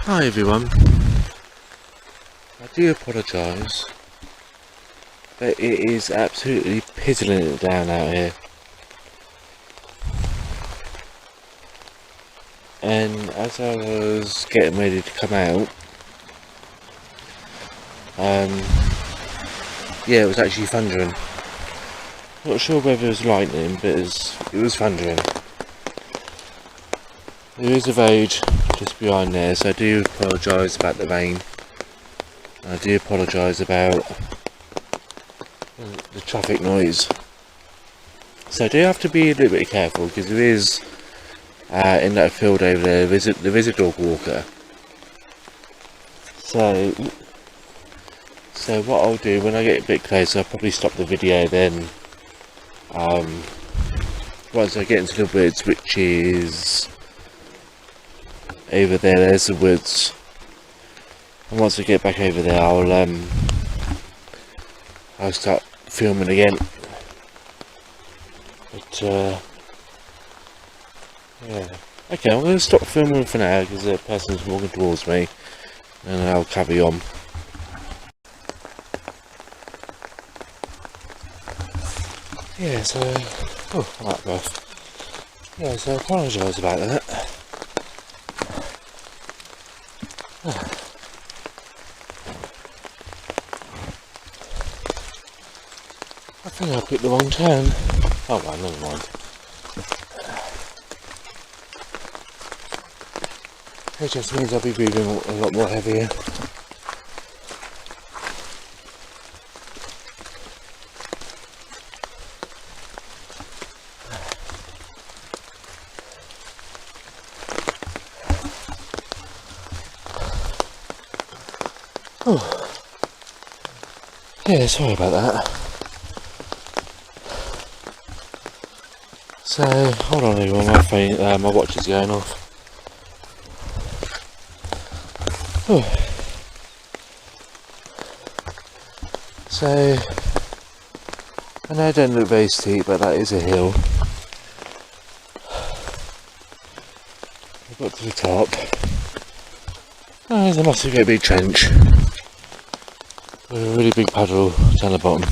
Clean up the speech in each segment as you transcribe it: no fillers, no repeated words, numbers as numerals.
Hi everyone, I do apologise, but it is absolutely piddling it down out here. And as I was getting ready to come out, yeah, it was actually thundering. Not sure whether it was lightning, but it was thundering. There is a road just behind there, so I do apologise about the rain. I do apologise about the traffic noise. So I do have to be a little bit careful, because there is, in that field over there, there is a dog walker. So what I'll do when I get a bit closer, I'll probably stop the video then. Once I get into the woods, which is over there, there's the woods. And once I get back over there, I'll start filming again. But yeah. Okay, I'm going to stop filming for now because the person's walking towards me, and I'll carry on. Yeah, so I'm out of breath. Yeah, so I apologise about that. I think I picked the wrong turn. Oh well, never mind. It just means I'll be breathing a lot more heavier. Oh. Yeah, sorry about that. So, hold on everyone, my watch is going off. Oh. So, I know I don't look very steep, but that is a hill. I got to the top. Oh, there's a massive great big trench with a really big puddle down the bottom.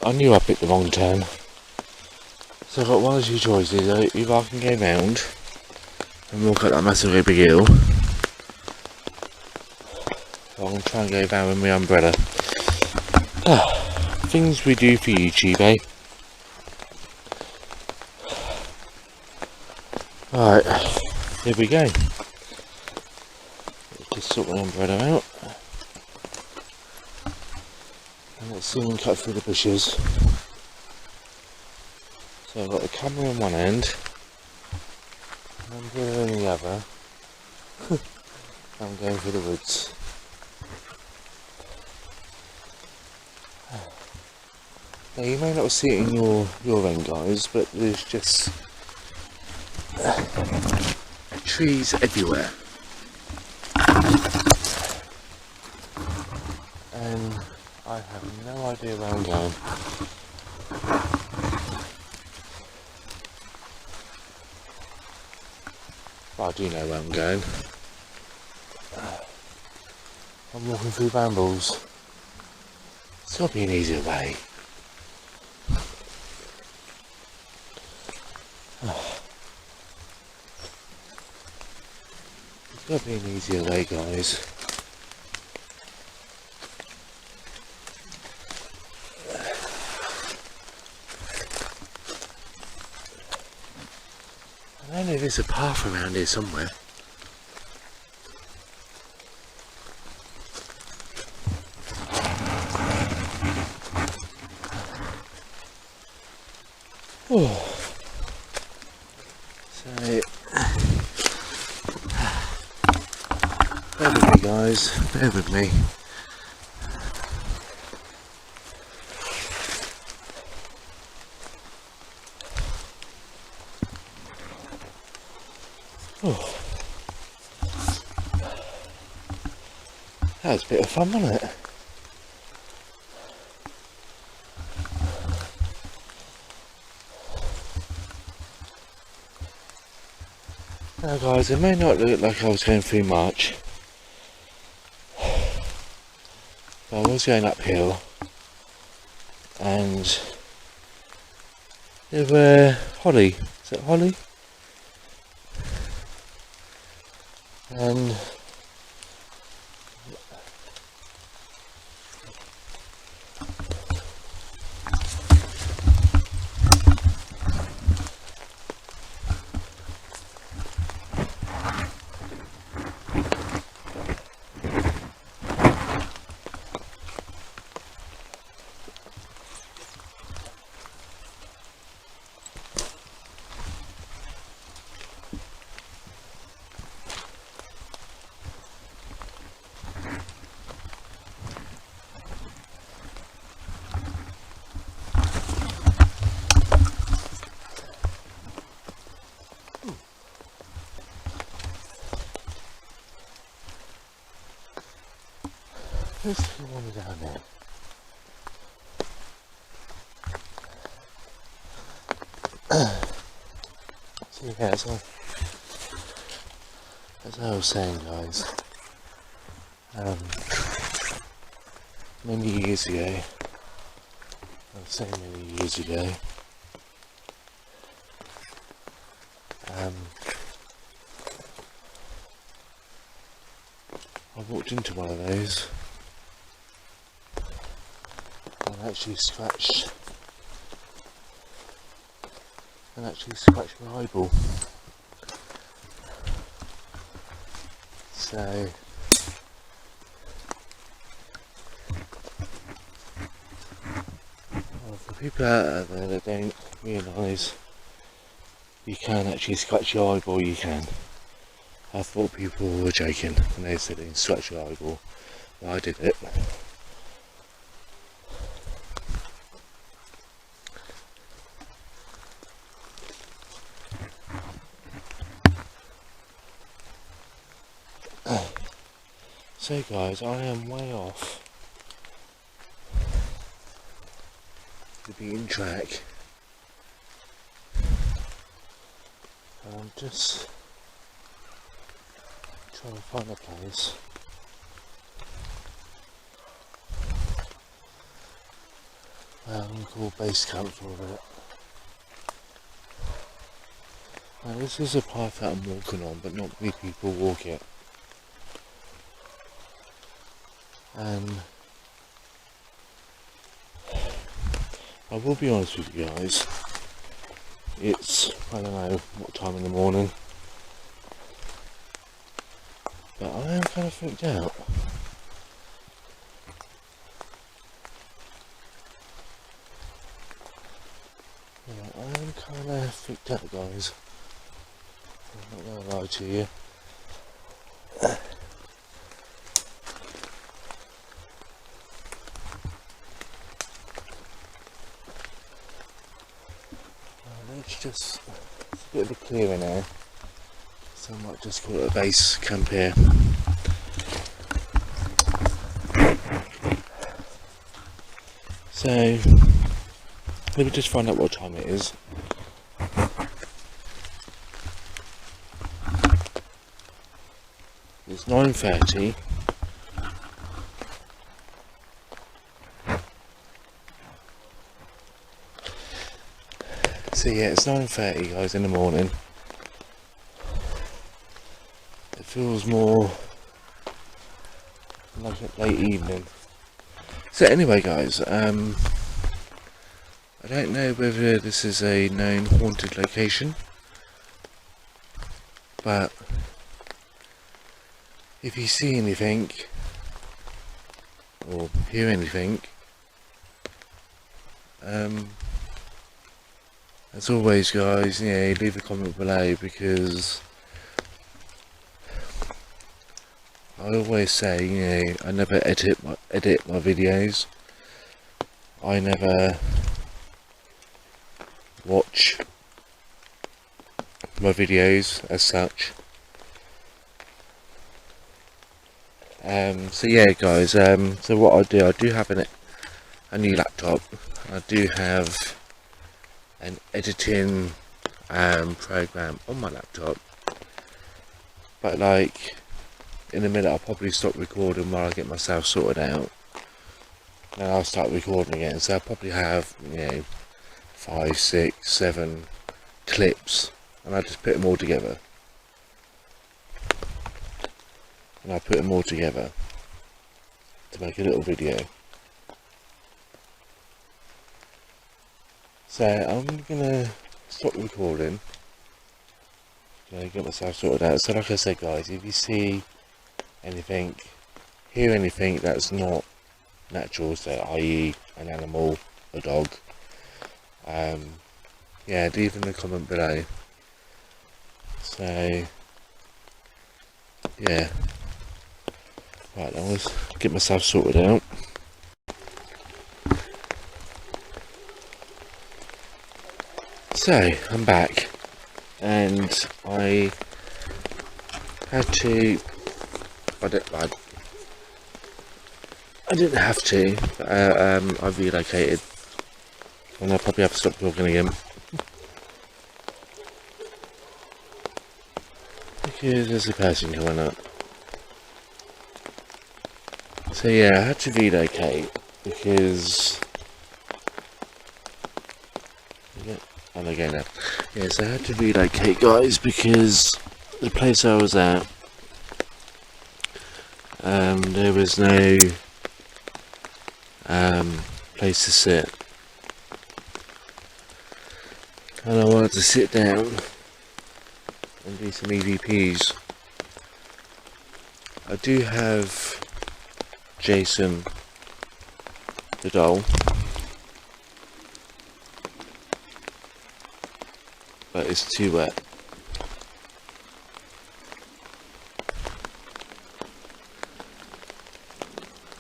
I knew I picked the wrong turn. So I've got one of two choices. Either I can go round and walk up that massive great big hill, or I'm going to try and go round with my umbrella. Things we do for YouTube, eh? Alright, here we go. Let's just sort my umbrella out. And let's see them cut through the bushes. So I've got the camera on one end, and umbrella on the other. I'm going for the woods. Now you may not see it in your end guys, but there's just trees everywhere. And I have no idea where I'm going. Well, I do know where I'm going. I'm walking through brambles. It's got to be an easier way. There's got to be an easier way, guys. I know there's a path around here somewhere. Oh. So, bear with me guys, bear with me. Oh. That was a bit of fun, wasn't it? Now guys, it may not look like I was going through much, but I was going uphill, and there were holly, is it holly? And there's one down there. So yeah, as I was saying guys, many years ago, I was saying many years ago, I walked into one of those and actually scratched my eyeball. So well, for people out there that don't realise you can actually scratch your eyeball, you can. I thought people were joking when they said they can scratch your eyeball, but I did it. So guys, I am way off the beaten track. I'm just trying to find a place where I can call base camp for it. Now this is a path that I'm walking on, but not many people walk it. And I will be honest with you guys, it's, I don't know what time in the morning, but I am kind of freaked out. Yeah, I am kind of freaked out guys, I'm not going to lie to you. It's just it's a bit of a clearing here, so I might just call it a base camp here. So let me just find out what time it is. It's 9:30. So yeah, it's 9:30 guys in the morning. It feels more like a late evening. So anyway guys, I don't know whether this is a known haunted location, but if you see anything or hear anything, as always guys, leave a comment below, because I always say, I never edit my videos. I never watch my videos as such. So yeah guys, so what I do have a new laptop. I do have an editing program on my laptop, but like in a minute I'll probably stop recording while I get myself sorted out. Then I'll start recording again, so I'll probably have, 5, 6, 7 clips, and I'll just put them all together. And I'll put them all together to make a little video. So I'm gonna stop recording, get myself sorted out. So like I said guys, if you see anything, hear anything that's not natural, so i.e. an animal, a dog, leave in the comment below. So yeah, right, let's get myself sorted out. So I'm back, and I had to, I didn't have to, but I've relocated, and I'll probably have to stop talking again because there's a person coming up. So yeah, I had to relocate because I'm again now. Yes, I had to relocate guys because the place I was at, there was no place to sit, and I wanted to sit down and do some EVPs. I do have Jason the doll, but it's too wet.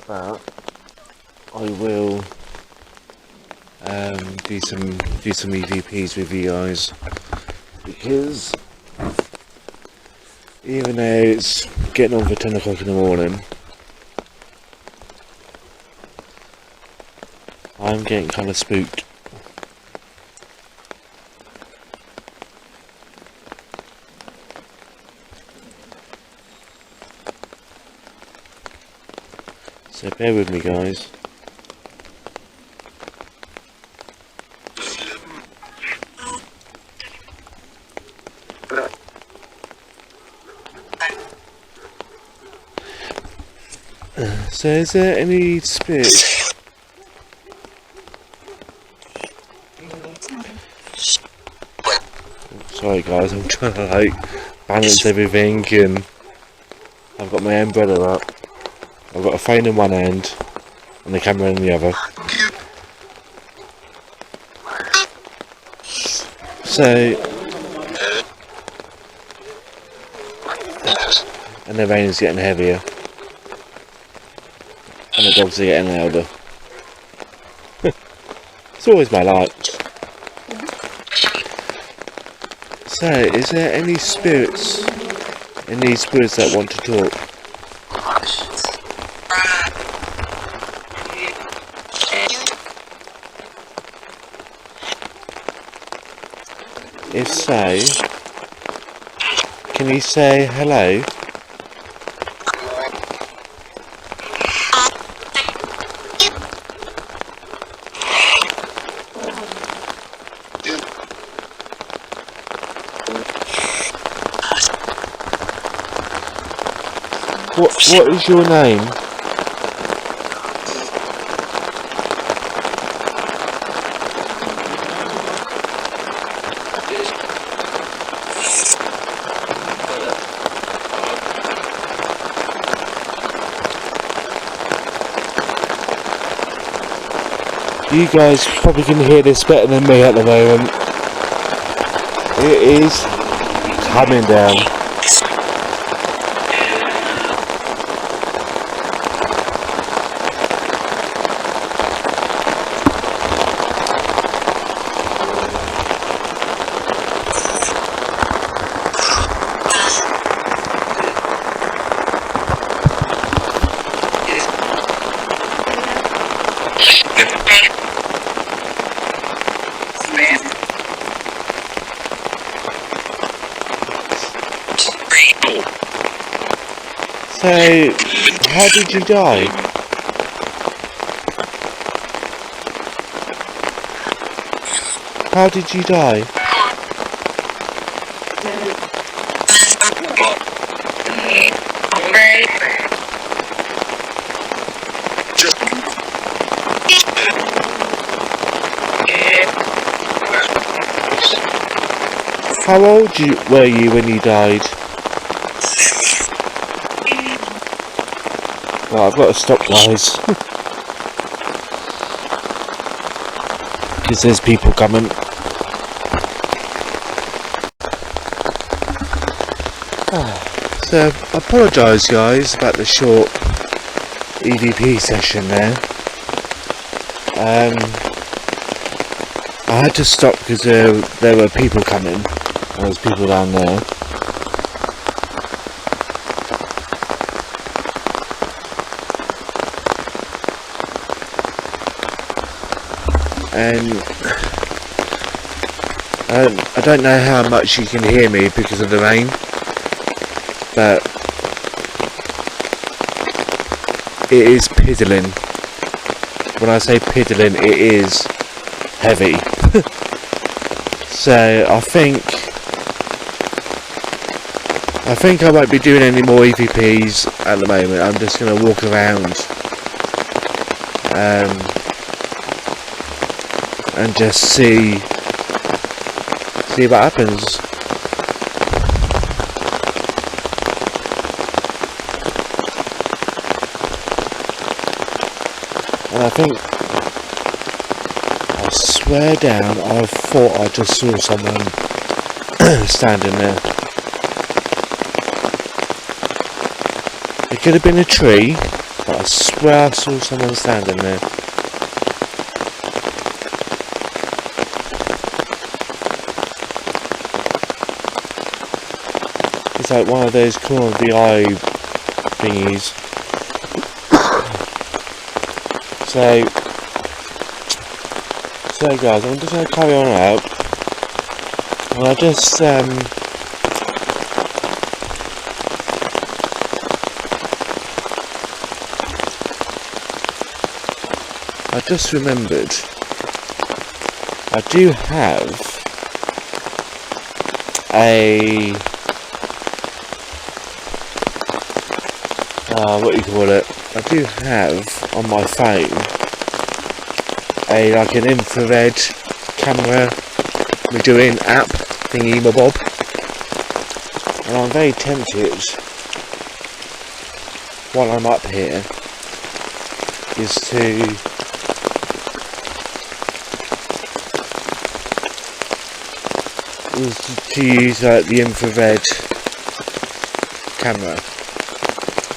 But I will do some EVPs with you guys, because even though it's getting on for 10 o'clock in the morning, I'm getting kind of spooked. So bear with me guys. So is there any spirits? Sorry guys, I'm trying to like balance everything, and I've got my umbrella up. I've got a phone in one hand and the camera in the other. So, and the rain is getting heavier, and the dogs are getting louder. It's always my luck. So, is there any spirits in these woods that want to talk? If so, can you say hello? What is your name? You guys probably can hear this better than me at the moment. It is coming down. So, how did you die? How did you die? How old were you when you died? Well, I've got to stop, guys. Because there's people coming. So, I apologise, guys, about the short EVP session there. I had to stop because there were people coming. There was people down there. And I don't know how much you can hear me because of the rain, but it is piddling. When I say piddling, it is heavy. So I think I won't be doing any more EVPs at the moment. I'm just going to walk around and just see what happens. And I think, I swear down, I thought I just saw someone standing there. It could have been a tree, but I swear I saw someone standing there. It's like one of those corner of the eye thingies. So guys, I'm just going to carry on out. And I just remembered I do have a what you call it? I do have on my phone like an infrared camera redoing app thingy bob, and I'm very tempted while I'm up here is to use the infrared camera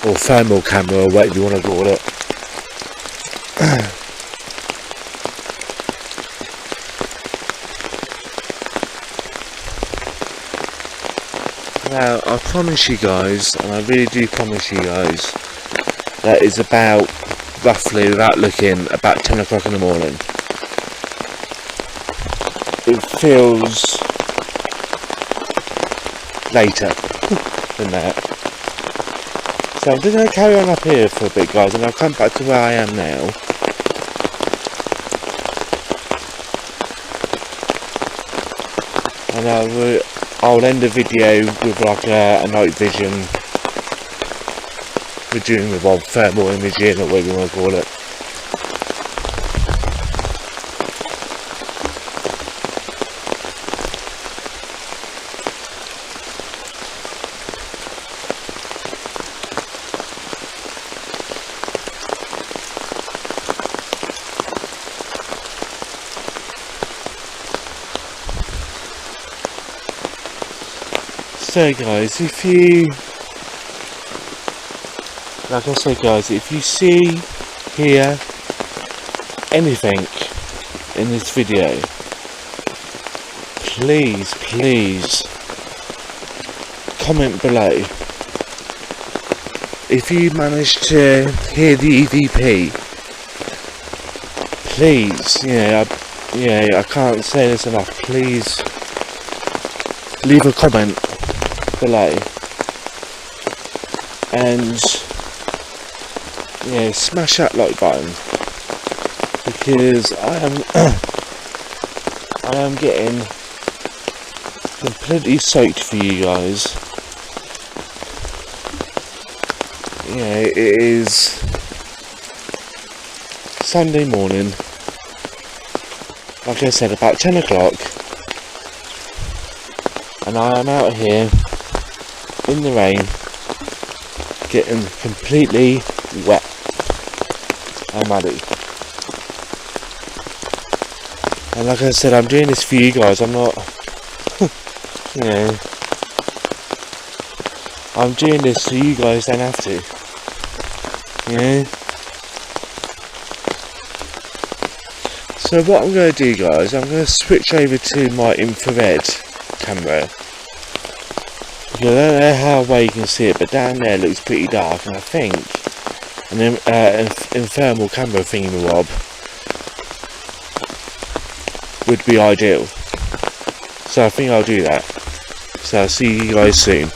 or thermal camera or whatever you want to call it. Now I promise you guys, and I really do promise you guys, that is about roughly, without looking, about 10 o'clock in the morning. It feels later than that. So I'm just going to carry on up here for a bit, guys, and I'll come back to where I am now. And I'll end the video with like a night vision. We're doing with thermal imaging or whatever you want to call it. So guys, if you, like I said guys, if you see, hear anything in this video, please comment below. If you manage to hear the EVP, please, I can't say this enough, please leave a comment below. and yeah, smash that like button, because I am getting completely soaked for you guys. Yeah, it is Sunday morning, like I said, about 10 o'clock, and I am out here in the rain getting completely wet and muddy. And like I said, I'm doing this for you guys. I'm not you know, I'm doing this so you guys don't have to, you know. So what I'm going to do, guys, I'm going to switch over to my infrared camera, because I don't know how well you can see it, but down there it looks pretty dark, and I think an thermal camera thingamabob would be ideal. So I think I'll do that. So I'll see you guys soon.